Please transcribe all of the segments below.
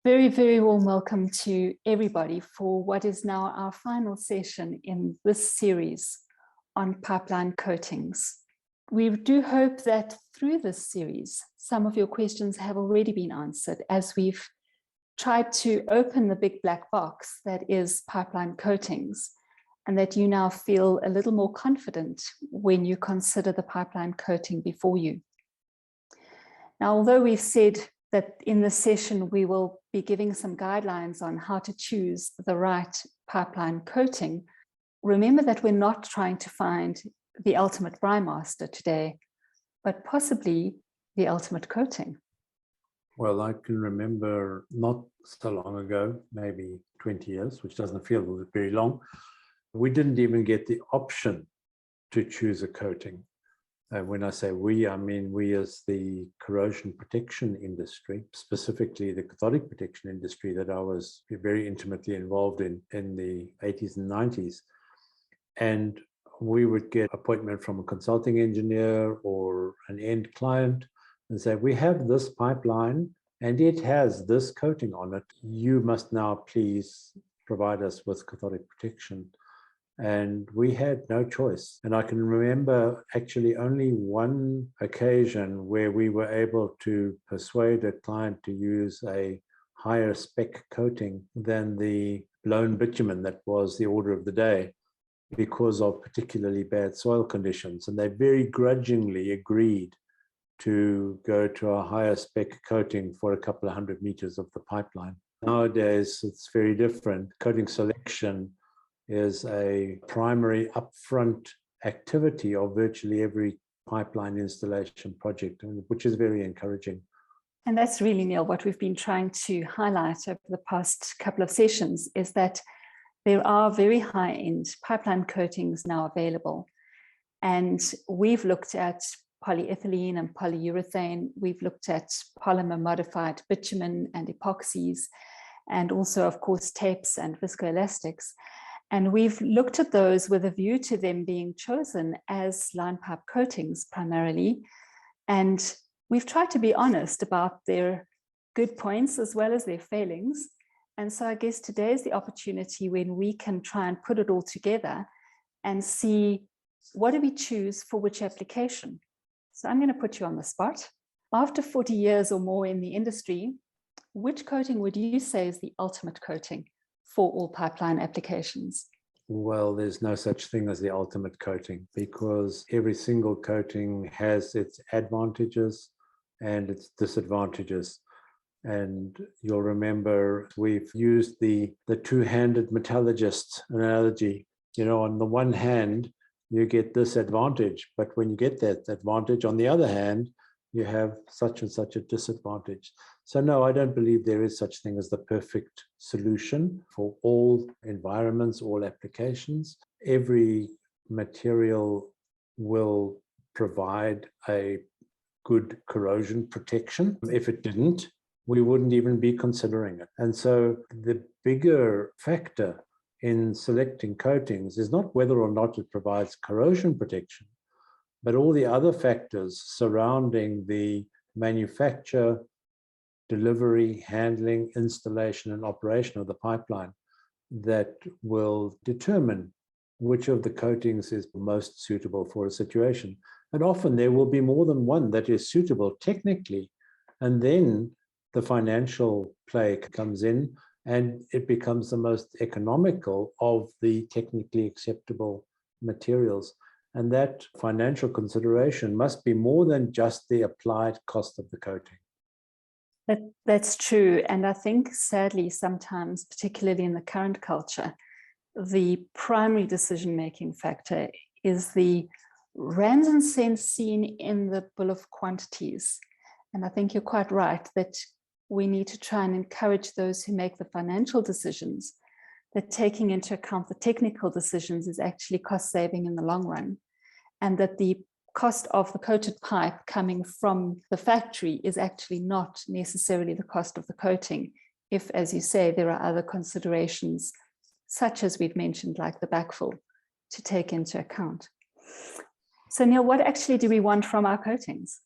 Very, very warm welcome to everybody for what is now our final session in this series on pipeline coatings. We do hope that through this series, some of your questions have already been answered as we've tried to open the big black box that is pipeline coatings, and that you now feel a little more confident when you consider the pipeline coating before you. Now, although we've said that in this session, we will be giving some guidelines on how to choose the right pipeline coating, remember that we're not trying to find the ultimate brine master today, but possibly the ultimate coating. Well, I can remember not so long ago, maybe 20 years, which doesn't feel very long, we didn't even get the option to choose a coating. When I say we, I mean we as the corrosion protection industry, specifically the cathodic protection industry that I was very intimately involved in the 80s and 90s. And we would get an appointment from a consulting engineer or an end client and say, we have this pipeline and it has this coating on it. You must now please provide us with cathodic protection. And we had no choice. And I can remember actually only one occasion where we were able to persuade a client to use a higher spec coating than the blown bitumen that was the order of the day because of particularly bad soil conditions. And they very grudgingly agreed to go to a higher spec coating for a couple of 100 meters of the pipeline. Nowadays, it's very different. Coating selection is a primary upfront activity of virtually every pipeline installation project, which is very encouraging. And that's really, Neil, what we've been trying to highlight over the past couple of sessions is that there are very high-end pipeline coatings now available. And we've looked at polyethylene and polyurethane. We've looked at polymer modified bitumen and epoxies, and also, of course, tapes and viscoelastics. And we've looked at those with a view to them being chosen as line pipe coatings primarily. And we've tried to be honest about their good points as well as their failings. And so I guess today is the opportunity when we can try and put it all together and see what do we choose for which application. So I'm going to put you on the spot. After 40 years or more in the industry, which coating would you say is the ultimate coating for all pipeline applications? Well, there's no such thing as the ultimate coating because every single coating has its advantages and its disadvantages. And you'll remember we've used the two-handed metallurgist analogy. You know, on the one hand, you get this advantage, but when you get that advantage, on the other hand, you have such and such a disadvantage. So no, I don't believe there is such thing as the perfect solution for all environments, all applications. Every material will provide a good corrosion protection. If it didn't, we wouldn't even be considering it. And so the bigger factor in selecting coatings is not whether or not it provides corrosion protection, but all the other factors surrounding the manufacture, delivery, handling, installation, and operation of the pipeline that will determine which of the coatings is most suitable for a situation. And often there will be more than one that is suitable technically, and then the financial play comes in and it becomes the most economical of the technically acceptable materials. And that financial consideration must be more than just the applied cost of the coating. That's true. And I think sadly, sometimes, particularly in the current culture, the primary decision-making factor is the rands and cents seen in the bill of quantities. And I think you're quite right that we need to try and encourage those who make the financial decisions that taking into account the technical decisions is actually cost saving in the long run, and that the cost of the coated pipe coming from the factory is actually not necessarily the cost of the coating, if, as you say, there are other considerations, such as we've mentioned, like the backfill, to take into account. So Neil, what actually do we want from our coatings?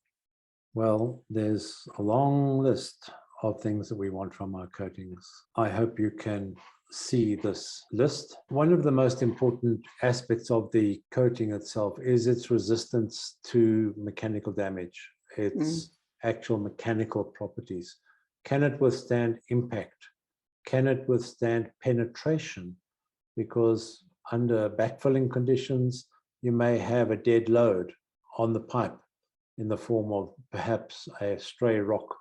Well, there's a long list of things that we want from our coatings. I hope you can see this list. One of the most important aspects of the coating itself is its resistance to mechanical damage, its actual mechanical properties. Can it withstand impact? Can it withstand penetration? Because under backfilling conditions, you may have a dead load on the pipe in the form of perhaps a stray rock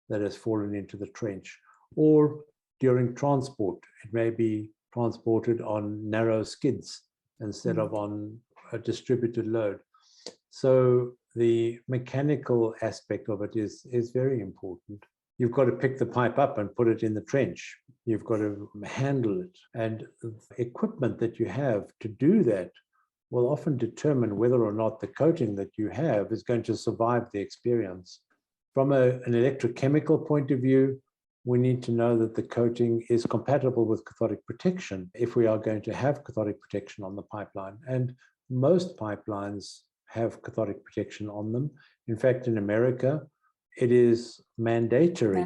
that has fallen into the trench, or during transport, it may be transported on narrow skids instead of on a distributed load. So the mechanical aspect of it is very important. You've got to pick the pipe up and put it in the trench. You've got to handle it. And the equipment that you have to do that will often determine whether or not the coating that you have is going to survive the experience. From an electrochemical point of view, we need to know that the coating is compatible with cathodic protection if we are going to have cathodic protection on the pipeline. And most pipelines have cathodic protection on them. In fact, in America, it is mandatory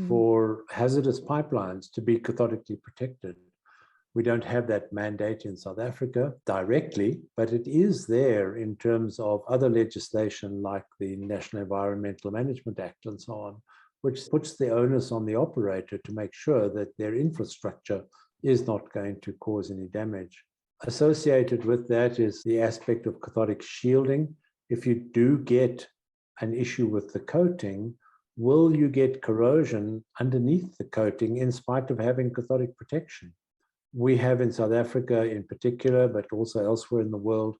for hazardous pipelines to be cathodically protected. We don't have that mandate in South Africa directly, but it is there in terms of other legislation like the National Environmental Management Act and so on, which puts the onus on the operator to make sure that their infrastructure is not going to cause any damage. Associated with that is the aspect of cathodic shielding. If you do get an issue with the coating, will you get corrosion underneath the coating in spite of having cathodic protection? We have in South Africa in particular, but also elsewhere in the world,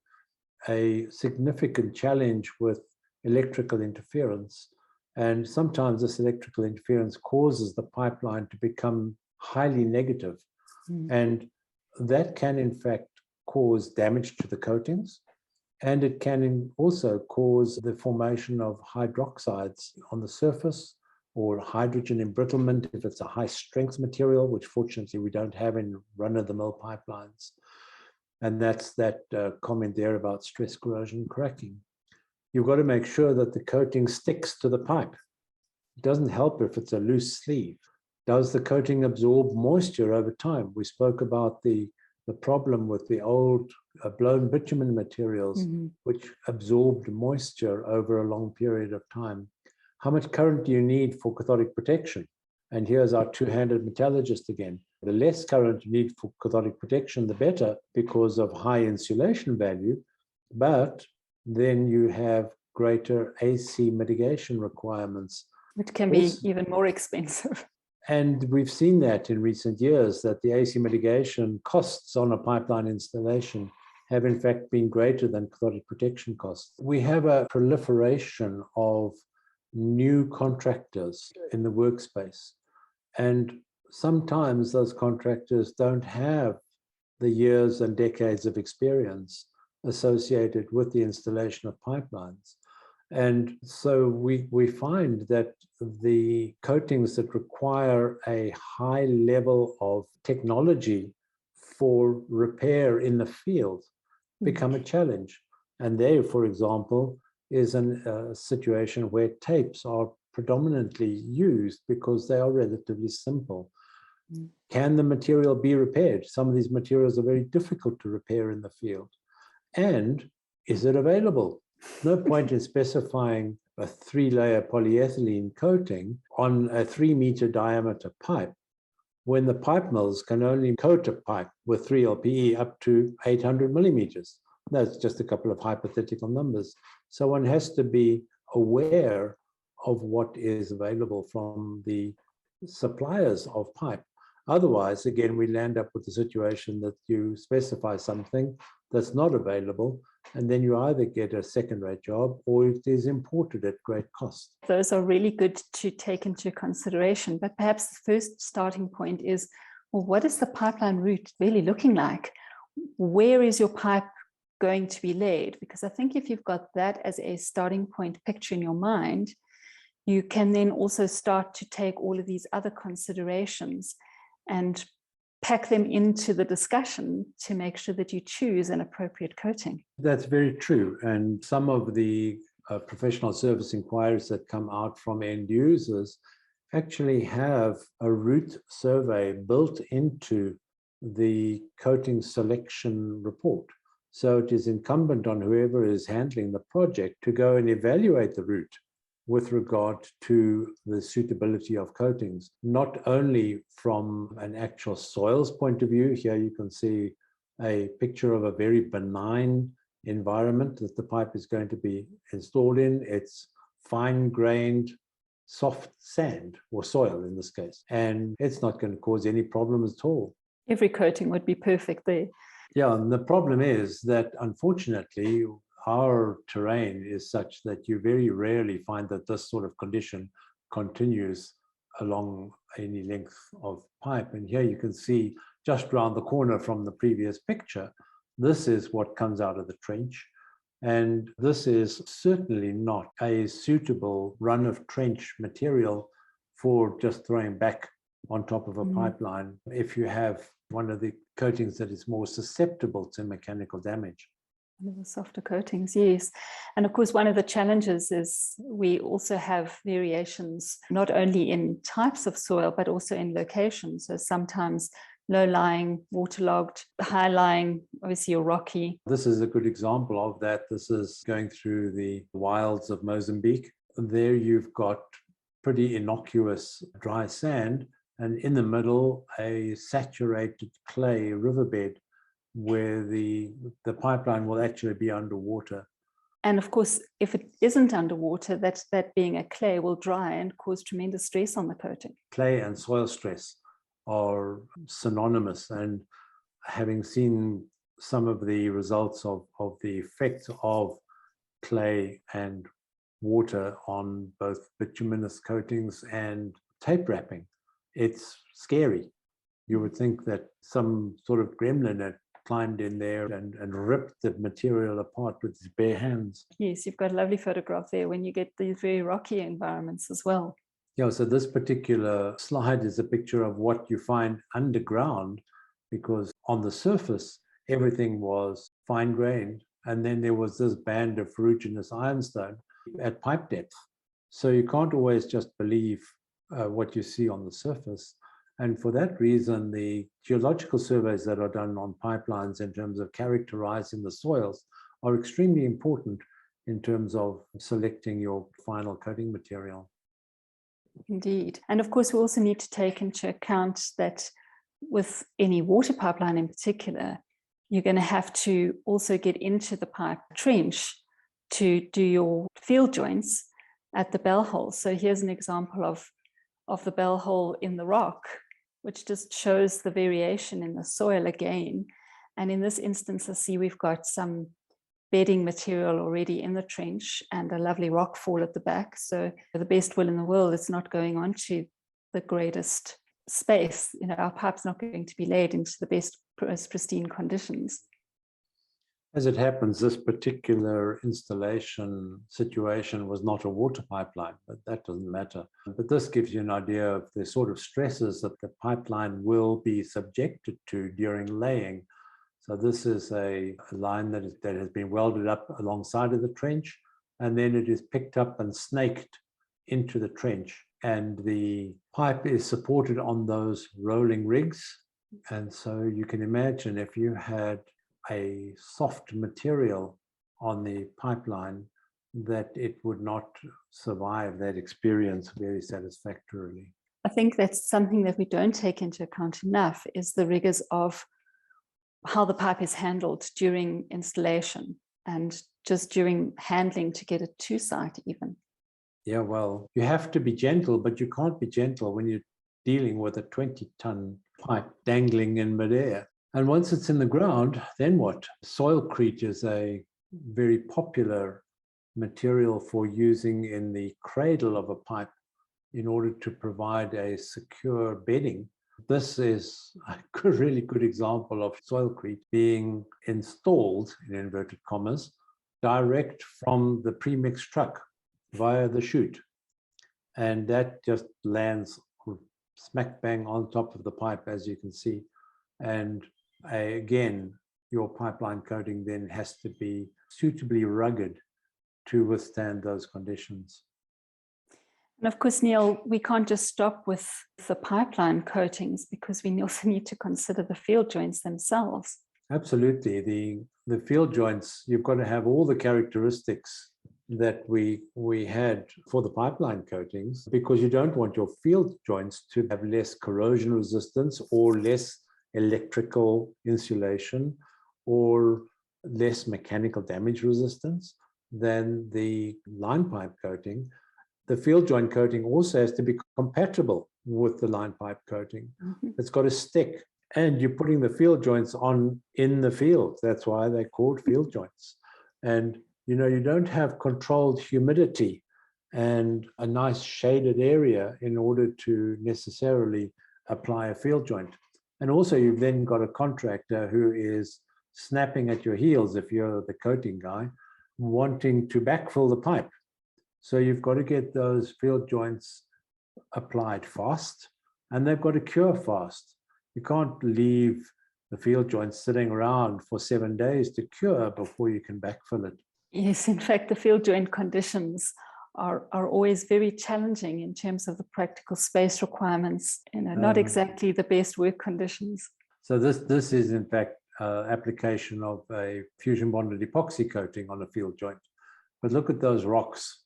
a significant challenge with electrical interference. And sometimes this electrical interference causes the pipeline to become highly negative. And that can in fact cause damage to the coatings. And it can also cause the formation of hydroxides on the surface, or hydrogen embrittlement if it's a high strength material, which fortunately we don't have in run-of-the-mill pipelines. And that's that comment there about stress corrosion cracking. You've got to make sure that the coating sticks to the pipe. It doesn't help if it's a loose sleeve. Does the coating absorb moisture over time? We spoke about the problem with the old blown bitumen materials, which absorbed moisture over a long period of time. How much current do you need for cathodic protection? And here's our two-handed metallurgist again. The less current you need for cathodic protection, the better, because of high insulation value, but then you have greater AC mitigation requirements. Which can be even more expensive. And we've seen that in recent years, that the AC mitigation costs on a pipeline installation have in fact been greater than cathodic protection costs. We have a proliferation of new contractors in the workspace. And sometimes those contractors don't have the years and decades of experience associated with the installation of pipelines. And so we find that the coatings that require a high level of technology for repair in the field become a challenge. And there, for example, is a situation where tapes are predominantly used because they are relatively simple. Can the material be repaired? Some of these materials are very difficult to repair in the field. And is it available? No point in specifying a 3-layer polyethylene coating on a 3-meter diameter pipe when the pipe mills can only coat a pipe with 3LPE up to 800 millimeters. That's just a couple of hypothetical numbers. So one has to be aware of what is available from the suppliers of pipe. Otherwise, again, we land up with the situation that you specify something that's not available, and then you either get a second-rate job or it is imported at great cost. Those are really good to take into consideration. But perhaps the first starting point is, well, what is the pipeline route really looking like? Where is your pipe going to be laid? Because I think if you've got that as a starting point picture in your mind, you can then also start to take all of these other considerations and pack them into the discussion to make sure that you choose an appropriate coating. That's very true. And some of the professional service inquiries that come out from end users actually have a route survey built into the coating selection report. So it is incumbent on whoever is handling the project to go and evaluate the route with regard to the suitability of coatings, not only from an actual soils point of view. Here you can see a picture of a very benign environment that the pipe is going to be installed in. It's fine-grained, soft sand or soil in this case, and it's not going to cause any problems at all. Every coating would be perfect there. Yeah, and the problem is that unfortunately our terrain is such that you very rarely find that this sort of condition continues along any length of pipe. And here you can see just round the corner from the previous picture, this is what comes out of the trench. And this is certainly not a suitable run of trench material for just throwing back on top of a pipeline if you have one of the coatings that is more susceptible to mechanical damage. One of the softer coatings, yes. And of course, one of the challenges is we also have variations, not only in types of soil, but also in locations. So sometimes low-lying, waterlogged, high-lying, obviously or rocky. This is a good example of that. This is going through the wilds of Mozambique. There you've got pretty innocuous dry sand, and in the middle, a saturated clay riverbed where the pipeline will actually be underwater. And of course, if it isn't underwater, that being a clay will dry and cause tremendous stress on the coating. Clay and soil stress are synonymous, and having seen some of the results of the effects of clay and water on both bituminous coatings and tape wrapping, it's scary. You would think that some sort of gremlin had climbed in there and ripped the material apart with his bare hands. Yes, you've got a lovely photograph there when you get these very rocky environments as well. Yeah, so this particular slide is a picture of what you find underground, because on the surface, everything was fine-grained, and then there was this band of ferruginous ironstone at pipe depth. So you can't always just believe what you see on the surface. And for that reason, the geological surveys that are done on pipelines in terms of characterizing the soils are extremely important in terms of selecting your final coating material. Indeed. And of course, we also need to take into account that with any water pipeline in particular, you're going to have to also get into the pipe trench to do your field joints at the bell hole. So here's an example of the bell hole in the rock, which just shows the variation in the soil again. And in this instance, I see we've got some bedding material already in the trench and a lovely rock fall at the back. So the best will in the world, it's not going on to the greatest space. You know, our pipe's not going to be laid into the best pristine conditions. As it happens, this particular installation situation was not a water pipeline, but that doesn't matter. But this gives you an idea of the sort of stresses that the pipeline will be subjected to during laying. So this is a line that has been welded up alongside of the trench, and then it is picked up and snaked into the trench. And the pipe is supported on those rolling rigs. And so you can imagine if you had a soft material on the pipeline, that it would not survive that experience very satisfactorily. I think that's something that we don't take into account enough, is the rigors of how the pipe is handled during installation and just during handling to get it to site even. Yeah, well, you have to be gentle, but you can't be gentle when you're dealing with a 20-ton pipe dangling in midair. And once it's in the ground, then what? Soilcrete is a very popular material for using in the cradle of a pipe in order to provide a secure bedding. This is a really good example of soilcrete being installed, in inverted commas, direct from the premix truck via the chute. And that just lands smack bang on top of the pipe, as you can see. And again, your pipeline coating then has to be suitably rugged to withstand those conditions. And of course, Neil, we can't just stop with the pipeline coatings because we also need to consider the field joints themselves. Absolutely. The field joints, you've got to have all the characteristics that we had for the pipeline coatings, because you don't want your field joints to have less corrosion resistance or less electrical insulation or less mechanical damage resistance than the line pipe coating. The field joint coating also has to be compatible with the line pipe coating. Mm-hmm. It's got to stick, and you're putting the field joints on in the field. That's why they're called field joints. And you don't have controlled humidity and a nice shaded area in order to necessarily apply a field joint. And also you've then got a contractor who is snapping at your heels, if you're the coating guy, wanting to backfill the pipe. So you've got to get those field joints applied fast, and they've got to cure fast. You can't leave the field joints sitting around for 7 days to cure before you can backfill it. Yes, in fact, the field joint conditions are always very challenging in terms of the practical space requirements, not exactly the best work conditions. So this is in fact application of a fusion bonded epoxy coating on a field joint. But look at those rocks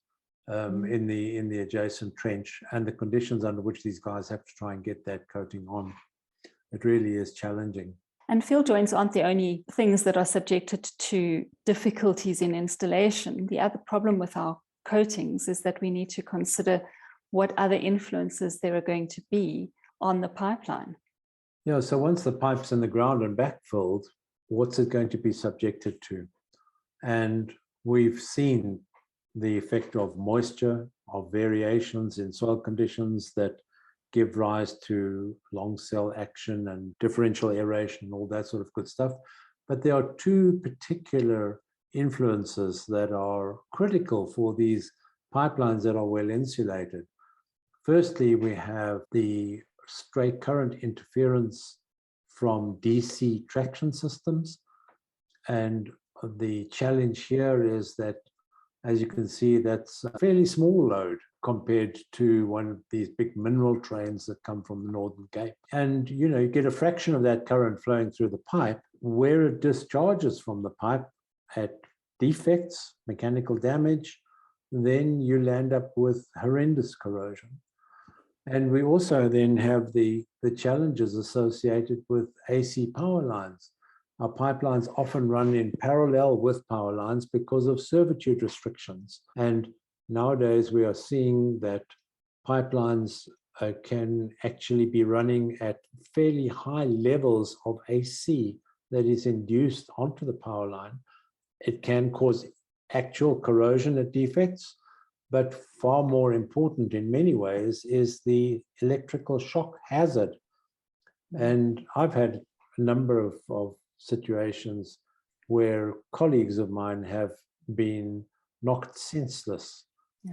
in the adjacent trench and the conditions under which these guys have to try and get that coating on. It really is challenging. And field joints aren't the only things that are subjected to difficulties in installation. The other problem with our coatings is that we need to consider what other influences there are going to be on the pipeline. Yeah, so once the pipe's in the ground and backfilled, what's it going to be subjected to? And we've seen the effect of moisture, of variations in soil conditions that give rise to long cell action and differential aeration and all that sort of good stuff. But there are two particular influences that are critical for these pipelines that are well insulated. Firstly, we have the straight current interference from DC traction systems. And the challenge here is that, as you can see, that's a fairly small load compared to one of these big mineral trains that come from the Northern Cape. And you get a fraction of that current flowing through the pipe. Where it discharges from the pipe at defects, mechanical damage, then you land up with horrendous corrosion. And we also then have the challenges associated with AC power lines. Our pipelines often run in parallel with power lines because of servitude restrictions. And nowadays we are seeing that pipelines can actually be running at fairly high levels of AC that is induced onto the power line. It can cause actual corrosion at defects, but far more important in many ways is the electrical shock hazard. And I've had a number of situations where colleagues of mine have been knocked senseless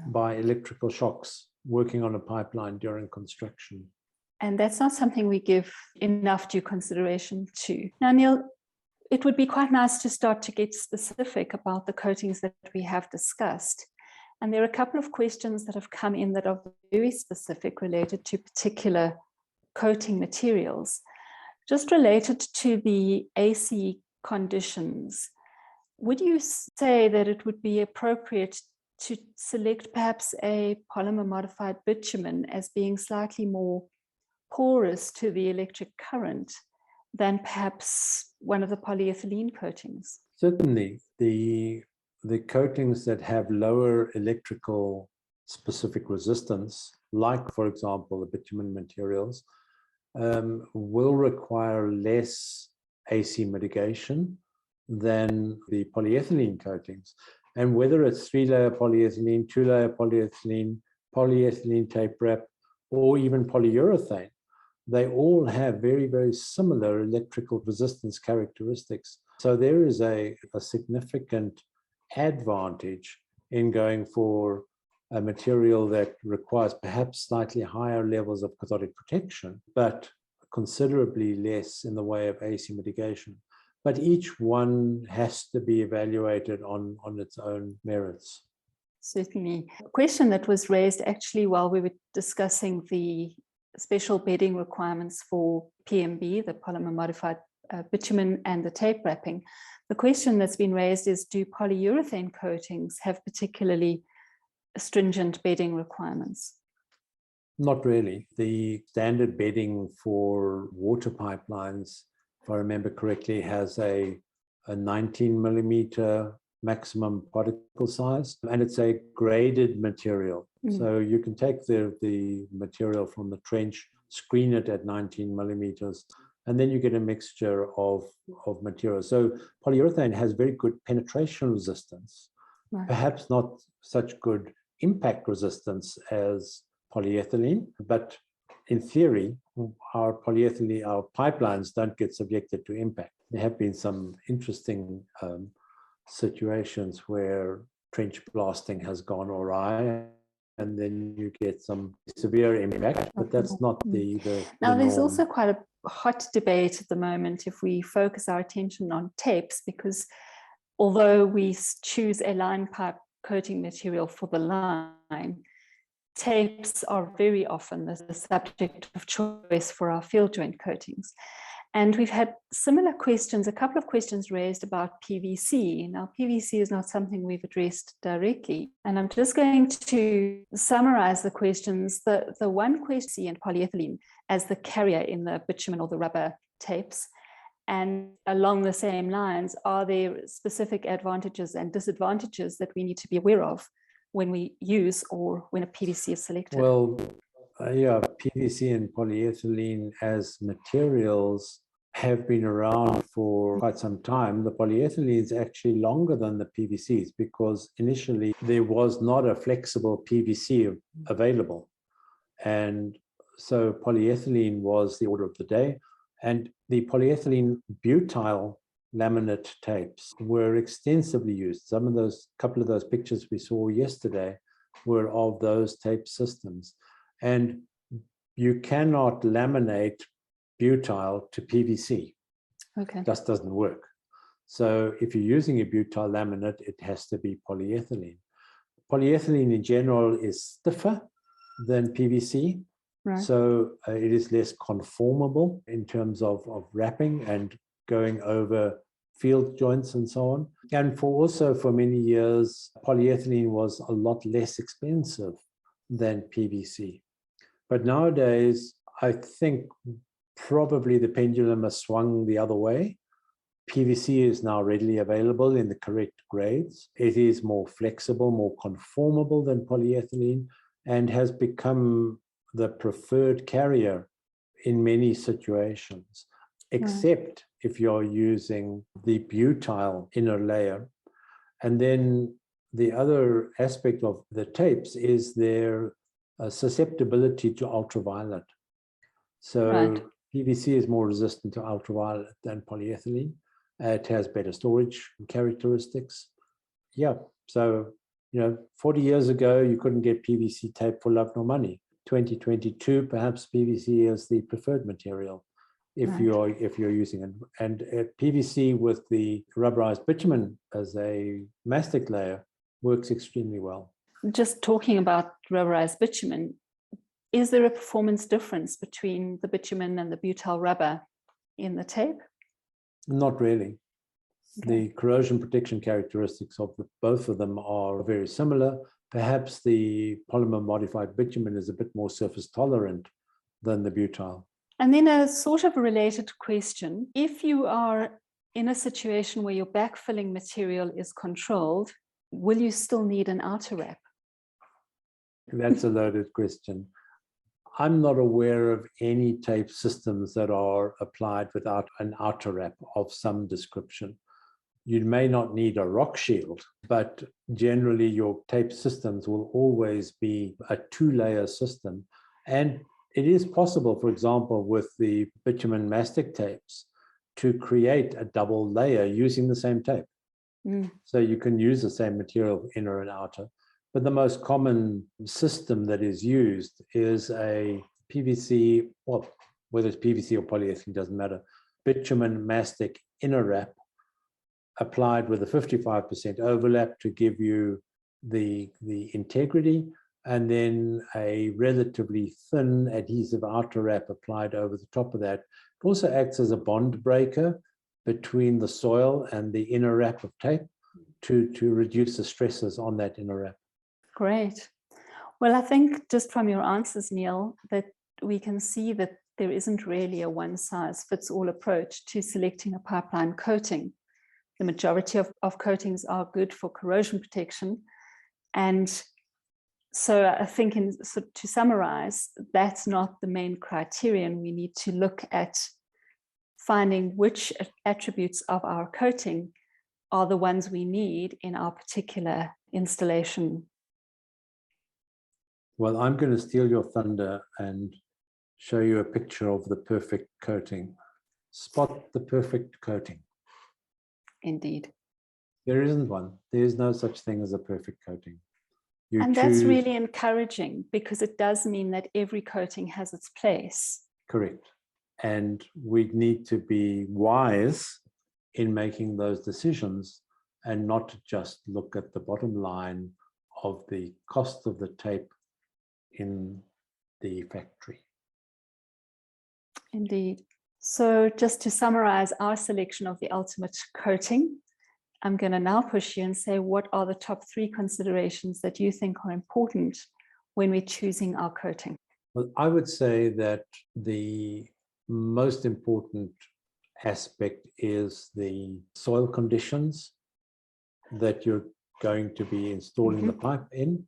by electrical shocks working on a pipeline during construction. And that's not something we give enough due consideration to. Now, Neil, it would be quite nice to start to get specific about the coatings that we have discussed. And there are a couple of questions that have come in that are very specific related to particular coating materials. Just related to the AC conditions, would you say that it would be appropriate to select perhaps a polymer modified bitumen as being slightly more porous to the electric current than perhaps one of the polyethylene coatings? Certainly, the coatings that have lower electrical specific resistance, like, for example, the bitumen materials, will require less AC mitigation than the polyethylene coatings. And whether it's 3-layer polyethylene, 2-layer polyethylene, polyethylene tape wrap, or even polyurethane, they all have very, very similar electrical resistance characteristics. So there is a significant advantage in going for a material that requires perhaps slightly higher levels of cathodic protection, but considerably less in the way of AC mitigation. But each one has to be evaluated on its own merits. Certainly. A question that was raised actually while we were discussing the special bedding requirements for PMB, the polymer modified bitumen, and the tape wrapping. The question that's been raised is, do polyurethane coatings have particularly stringent bedding requirements? Not really. The standard bedding for water pipelines, if I remember correctly, has a 19 millimeter maximum particle size, and it's a graded material. So you can take the material from the trench, screen it at 19 millimeters, and then you get a mixture of materials. So polyurethane has very good penetration resistance, right. Perhaps not such good impact resistance as polyethylene, but in theory, our pipelines don't get subjected to impact. There have been some interesting situations where trench blasting has gone awry, and then you get some severe impact, but that's not the Now, there's norm. also quite a hot debate at the moment if we focus our attention on tapes, because although we choose a line pipe coating material for the line, tapes are very often the subject of choice for our field joint coatings. And we've had similar questions, a couple of questions raised about PVC. Now, PVC is not something we've addressed directly. And I'm just going to summarize the questions. The one question, and polyethylene as the carrier in the bitumen or the rubber tapes. And along the same lines, are there specific advantages and disadvantages that we need to be aware of when we use or when a PVC is selected? Well, yeah, PVC and polyethylene as materials have been around for quite some time. The polyethylene is actually longer than the PVCs because initially there was not a flexible PVC available. And so polyethylene was the order of the day. And the polyethylene butyl laminate tapes were extensively used. Couple of those pictures we saw yesterday were of those tape systems. And you cannot laminate butyl to PVC. Okay. It just doesn't work. So if you're using a butyl laminate, it has to be polyethylene. Polyethylene in general is stiffer than PVC. Right. So it is less conformable in terms of wrapping and going over field joints and so on. And for many years, polyethylene was a lot less expensive than PVC. But nowadays, I think probably the pendulum has swung the other way. PVC is now readily available in the correct grades. It is more flexible, more conformable than polyethylene, and has become the preferred carrier in many situations, except if you're using the butyl inner layer. And then the other aspect of the tapes is their susceptibility to ultraviolet. So PVC is more resistant to ultraviolet than polyethylene. It has better storage characteristics. Yeah, so 40 years ago, you couldn't get PVC tape for love nor money. 2022, perhaps PVC is the preferred material if you're using it. And PVC with the rubberized bitumen as a mastic layer works extremely well. Just talking about rubberized bitumen, is there a performance difference between the bitumen and the butyl rubber in the tape? Not really. Okay. The corrosion protection characteristics of both of them are very similar. Perhaps the polymer modified bitumen is a bit more surface tolerant than the butyl. And then a sort of related question. If you are in a situation where your backfilling material is controlled, will you still need an outer wrap? That's a loaded question. I'm not aware of any tape systems that are applied without an outer wrap of some description. You may not need a rock shield, but generally your tape systems will always be a two-layer system. And it is possible, for example, with the bitumen mastic tapes, to create a double layer using the same tape. So you can use the same material, inner and outer. But the most common system that is used is a PVC, well, whether it's PVC or polyethylene, doesn't matter, bitumen mastic inner wrap applied with a 55% overlap to give you the integrity, and then a relatively thin adhesive outer wrap applied over the top of that. It also acts as a bond breaker between the soil and the inner wrap of tape to reduce the stresses on that inner wrap. Great. Well, I think just from your answers, Neil, that we can see that there isn't really a one-size-fits-all approach to selecting a pipeline coating. The majority of coatings are good for corrosion protection. And so I think to summarize, that's not the main criterion. We need to look at finding which attributes of our coating are the ones we need in our particular installation. Well, I'm going to steal your thunder and show you a picture of the perfect coating. Spot the perfect coating. Indeed. There isn't one. There is no such thing as a perfect coating. And that's really encouraging, because it does mean that every coating has its place. Correct. And we need to be wise in making those decisions and not just look at the bottom line of the cost of the tape in the factory. Indeed. So just to summarize our selection of the ultimate coating, I'm going to now push you and say, what are the top 3 considerations that you think are important when we're choosing our coating? Well, I would say that the most important aspect is the soil conditions that you're going to be installing the pipe in.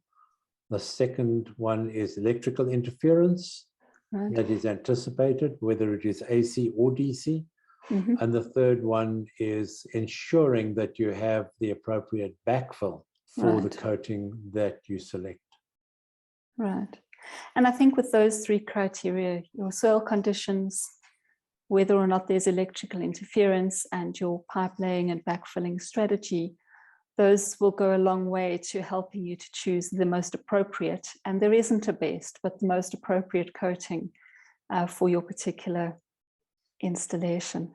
The second one is electrical interference that is anticipated, whether it is AC or DC. And the third one is ensuring that you have the appropriate backfill for the coating that you select. Right. And I think with those 3 criteria, your soil conditions, whether or not there's electrical interference, and your pipe laying and backfilling strategy, those will go a long way to helping you to choose the most appropriate, and there isn't a best, but the most appropriate coating for your particular installation.